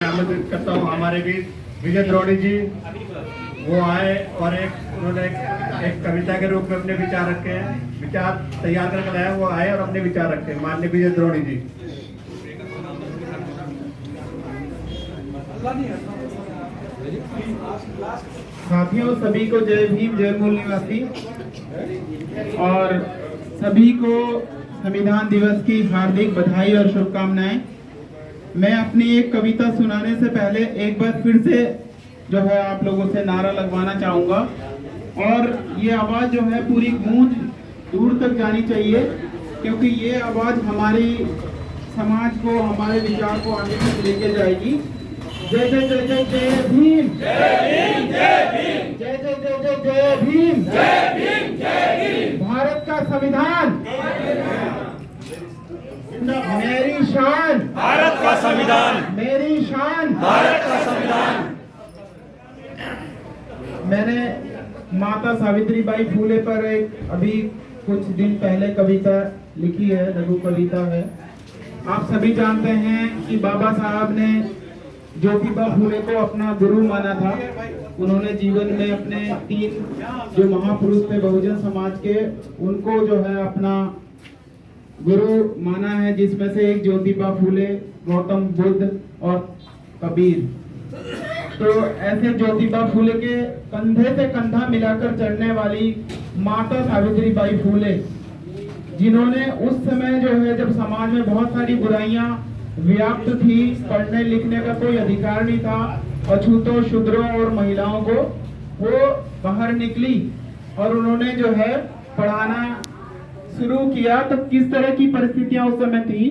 आमंत्रित करता हूँ हमारे भी विजय द्रोणी जी वो आए और उन्होंने एक कविता के रूप में अपने विचार रखे हैं, विचार तैयार करके लाया, वो आए और अपने विचार रखे हैं। माननीय विजय द्रोणी जी। साथियों, सभी को जय भीम, जय मूल निवासी और सभी को संविधान दिवस की हार्दिक बधाई और शुभकामनाएं। मैं अपनी एक कविता सुनाने से पहले एक बार फिर से जो है आप लोगों से नारा लगवाना चाहूँगा और ये आवाज़ जो है पूरी गूंज दूर तक जानी चाहिए, क्योंकि ये आवाज़ हमारी समाज को, हमारे विचार को आगे तक लेके जाएगी। जय जय जय जय जय भीम, जय भीम, जय भीम, जय जय जय जय जय भीम, जय भीम, जय भीम। भारत का संविधान मेरी शान, भारत का संविधान मेरी शान, भारत का संविधान। मैंने माता सावित्रीबाई फूले पर एक अभी कुछ दिन पहले कविता लिखी है, लघु कविता है। आप सभी जानते हैं कि बाबा साहब ने ज्योतिबा फूले को अपना गुरु माना था। उन्होंने जीवन में अपने 3 जो महापुरुष थे बहुजन समाज के, उनको जो है अपना गुरु माना है, जिसमें से एक ज्योतिबा फूले, गौतम बुद्ध और कबीर। तो ऐसे ज्योतिबा फूले के कंधे से कंधा मिलाकर चलने वाली माता सावित्रीबाई फूले, जिन्होंने उस समय जो है जब समाज में बहुत सारी बुराइयां व्याप्त थी, पढ़ने लिखने का कोई अधिकार नहीं था, अछूतों, शूद्रों और महिलाओं को, वो बाहर निकली और उन्होंने जो है पढ़ाना शुरू किया। तो किस तरह की परिस्थितियां उस समय थी,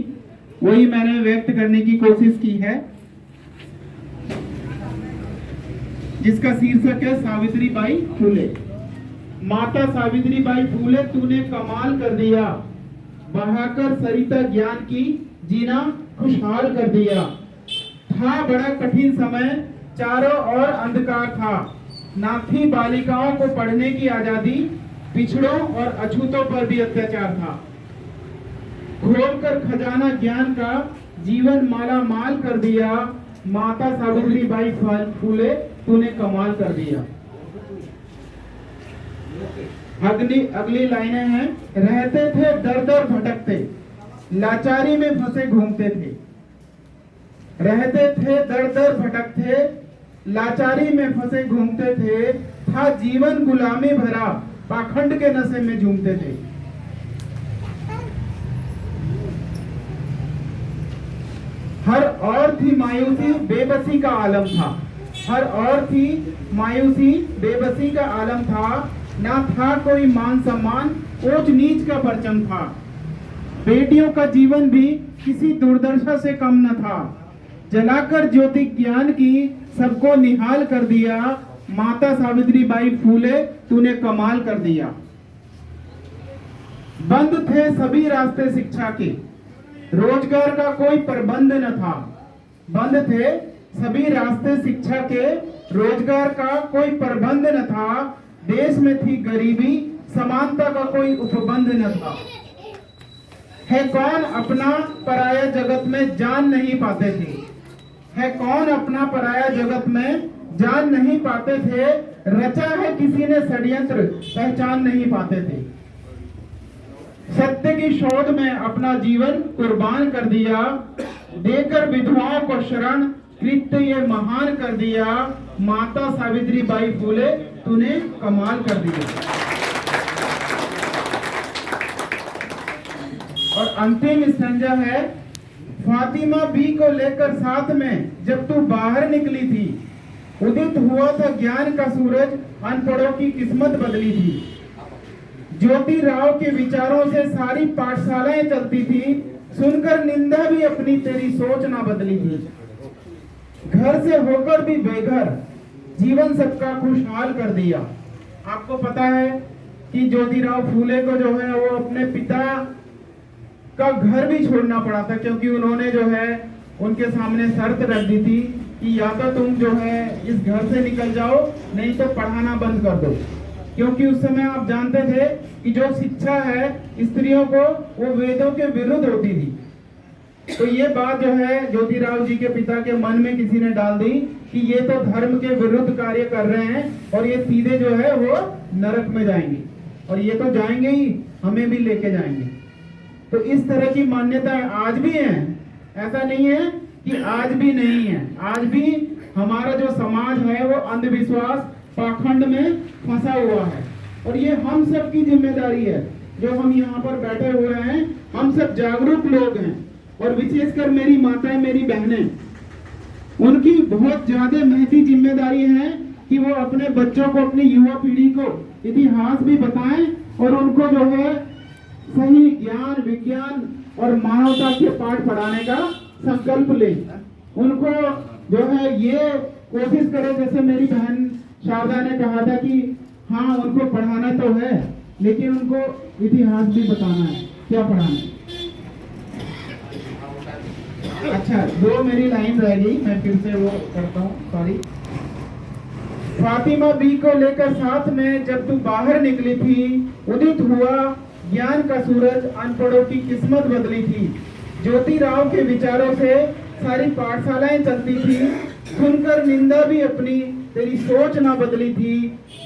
वही मैंने व्यक्त करने की कोशिश की है, जिसका शीर्षक है सावित्रीबाई फूले। माता सावित्रीबाई फूले, तूने कमाल कर दिया, बहाकर सरिता ज्ञान की, जीना खुशहाल कर दिया। था बड़ा कठिन समय, चारों ओर अंधकार था, ना थी बालिकाओं को पढ़ने की आजादी, पिछड़ों और अछूतों पर भी अत्याचार था। खोलकर खजाना ज्ञान का, जीवन माला माल कर दिया। माता सावित्रीबाई फूले, तूने कमाल कर दिया। अगली लाइनें हैं। रहते थे दर दर भटकते, लाचारी में फंसे घूमते थे। रहते थे दर दर भटकते, लाचारी में फंसे घूमते थे। था जीवन गुलामी भरा, पाखंड के नशे में झूमते थे। हर और थी मायूसी, बेबसी का आलम था। हर और थी मायूसी, बेबसी का आलम था। ना था कोई मान सम्मान, ऊंच नीच का परचम था। बेटियों का जीवन भी किसी दुर्दशा से कम न था। जलाकर ज्योति ज्ञान की, सबको निहाल कर दिया। माता सावित्रीबाई फूले, तूने कमाल कर दिया। बंद थे सभी रास्ते शिक्षा के, रोजगार का कोई प्रबंध न था। बंद थे सभी रास्ते शिक्षा के, रोजगार का कोई प्रबंध न था। देश में थी गरीबी, समानता का कोई उपबंध न था। है कौन अपना पराया जगत में जान नहीं पाते थे। है कौन अपना पराया जगत में जान नहीं पाते थे। रचा है किसी ने षड्यंत्र, पहचान नहीं पाते थे। सत्य की शोध में अपना जीवन कुर्बान कर दिया। देकर विधवाओं को शरण, कृत्य ये महान कर दिया। माता सावित्रीबाई फूले, तूने कमाल कर दिया। और अंतिम स्टैंजा है। फातिमा बी को लेकर साथ में जब तू बाहर निकली थी, उदित हुआ था ज्ञान का सूरज, अनपढ़ों की किस्मत बदली थी। ज्योति राव के विचारों से सारी पाठशालाएं चलती थी, सुनकर निंदा भी अपनी तेरी सोच ना बदली थी। घर से होकर भी बेघर, जीवन सबका खुशहाल कर दिया। आपको पता है कि ज्योतिराव फूले को जो है वो अपने पिता का घर भी छोड़ना पड़ा था, क्योंकि उन्होंने जो है उनके सामने शर्त रख दी थी कि या तो तुम जो है इस घर से निकल जाओ, नहीं तो पढ़ाना बंद कर दो। क्योंकि उस समय आप जानते थे कि जो शिक्षा है स्त्रियों को, वो वेदों के विरुद्ध होती थी। तो ये बात जो है ज्योतिराव जी के पिता के मन में किसी ने डाल दी कि ये तो धर्म के विरुद्ध कार्य कर रहे हैं और ये सीधे जो है वो नरक में जाएंगे, और ये तो जाएंगे ही, हमें भी लेके जाएंगे। तो इस तरह की मान्यता आज भी है, ऐसा नहीं है कि आज भी नहीं है। आज भी हमारा जो समाज है वो अंधविश्वास पाखंड में फंसा हुआ है, और ये हम सब की जिम्मेदारी है। जो हम यहाँ पर बैठे हुए हैं, हम सब जागरूक लोग हैं, और विशेषकर मेरी माताएं, मेरी बहनें, उनकी बहुत ज्यादा महती जिम्मेदारी है कि वो अपने बच्चों को, अपनी युवा पीढ़ी को इतिहास भी बताएं और उनको जो है सही ज्ञान, विज्ञान और मानवता के पाठ पढ़ाने का संकल्प लें। उनको जो है ये कोशिश करें, जैसे मेरी बहन शारदा ने कहा था कि हाँ उनको पढ़ाना तो है, लेकिन उनको इतिहास भी बताना है। क्या पढ़ाना है? अच्छा, दो मेरी लाइन रह गई, मैं फिर से वो करता हूँ, सॉरी। फातिमा बी को लेकर साथ में जब तू बाहर निकली थी, उदित हुआ ज्ञान का सूरज, अनपढ़ों की किस्मत बदली थी। ज्योतिराव के विचारों से सारी पाठशालाएं चलती थी, सुनकर निंदा भी अपनी, तेरी सोच ना बदली थी।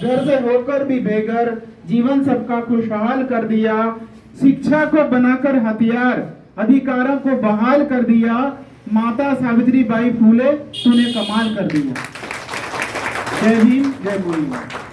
घर से होकर भी बेघर, जीवन सबका खुशहाल कर दिया। शिक्षा को बनाकर हथियार, अधिकारों को बहाल कर दिया। माता सावित्री बाई फूले, तूने कमाल कर दिया। जय भीम, जय भोलेनाथ।